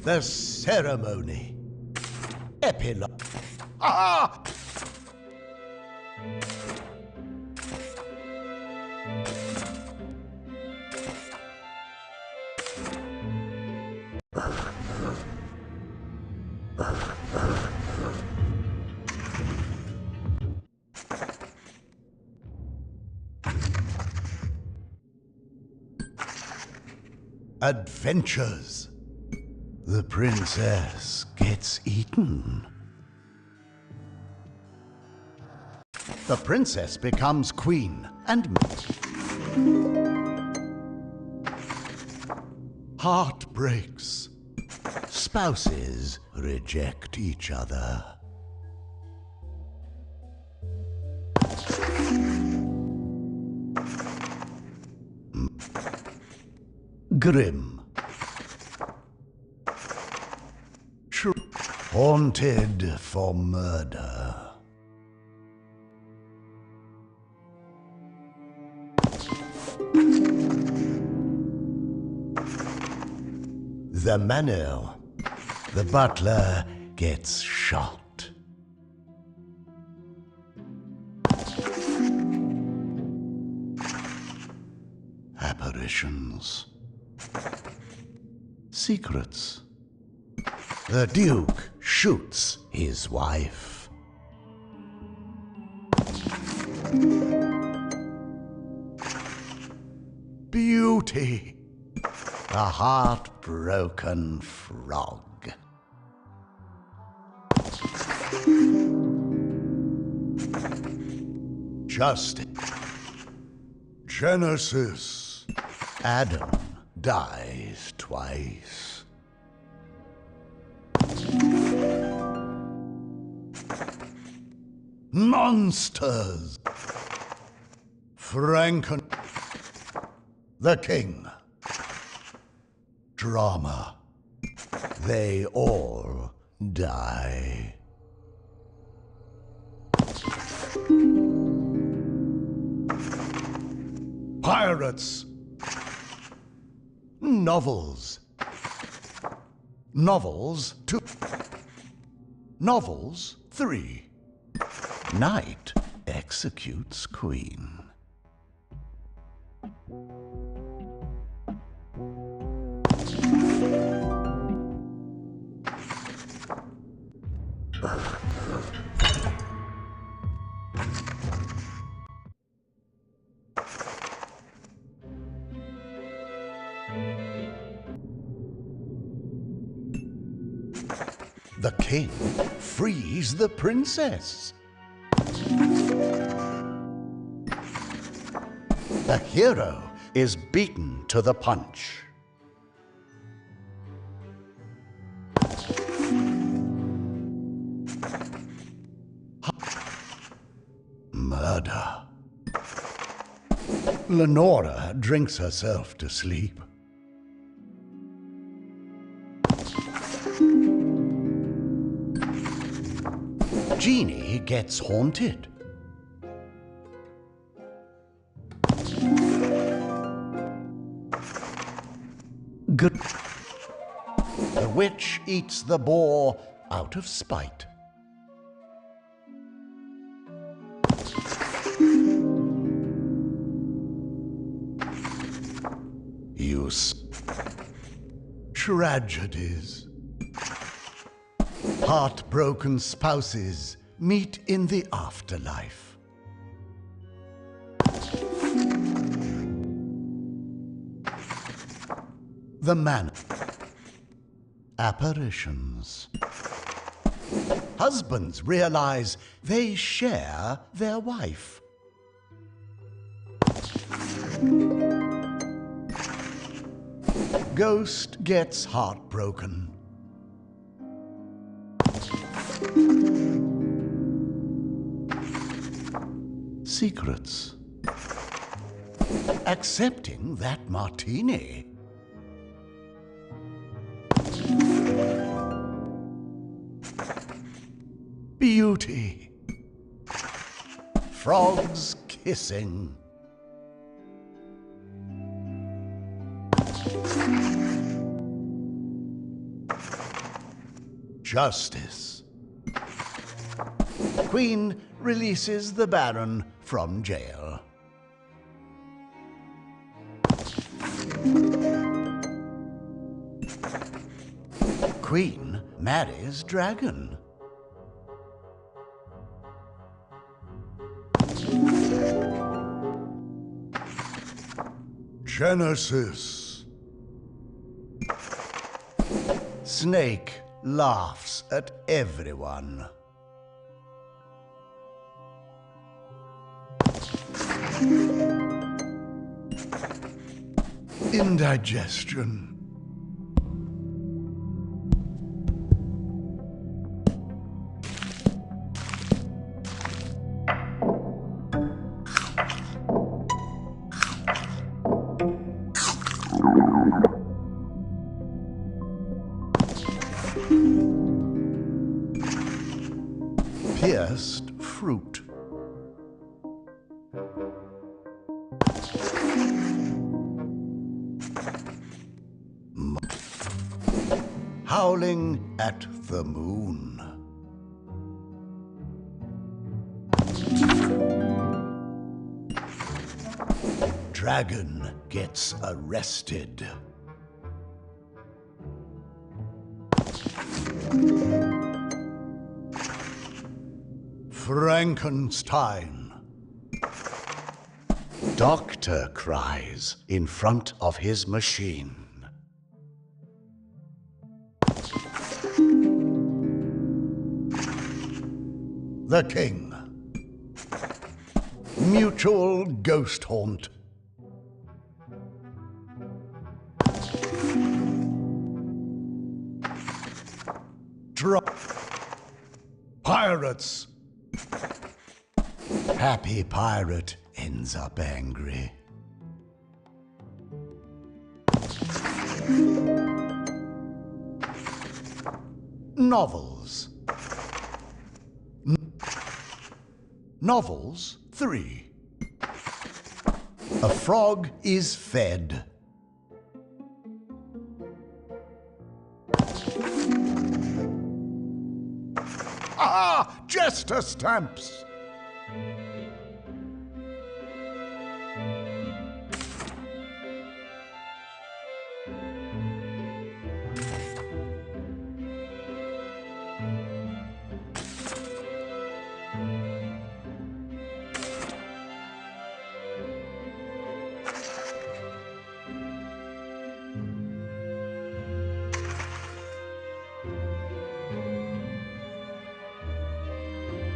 The ceremony. Epilogue. Ah! Adventures. The princess gets eaten. The princess becomes queen and heart breaks. Spouses reject each other. Grim. Haunted for murder. The Manor. The butler gets shot. Apparitions. Secrets. The Duke shoots his wife. Beauty. A heartbroken frog. Justice. Genesis. Adam dies twice. Monsters. The King. Drama. They all die. Pirates. Novels. Novels 2. Novels 3. Knight executes queen. The king frees the princess. The hero is beaten to the punch. Murder. Lenora drinks herself to sleep. Genie gets haunted. Good. The witch eats the boar out of spite. Use. Tragedies. Heartbroken spouses meet in the afterlife. The Manor. Apparitions. Husbands realize they share their wife. Ghost gets heartbroken. Secrets. Accepting that martini. Beauty. Frogs kissing. justice. Queen releases the Baron from jail. Queen marries dragon. Genesis. Snake laughs at everyone. Indigestion. Pierced fruit. Howling at the moon. Dragon gets arrested. Frankenstein. Doctor cries in front of his machine. The King. Mutual ghost haunt. Pirates. Happy pirate ends up angry. Novels. Novels 3. A frog is fed. Ah! Jester stamps!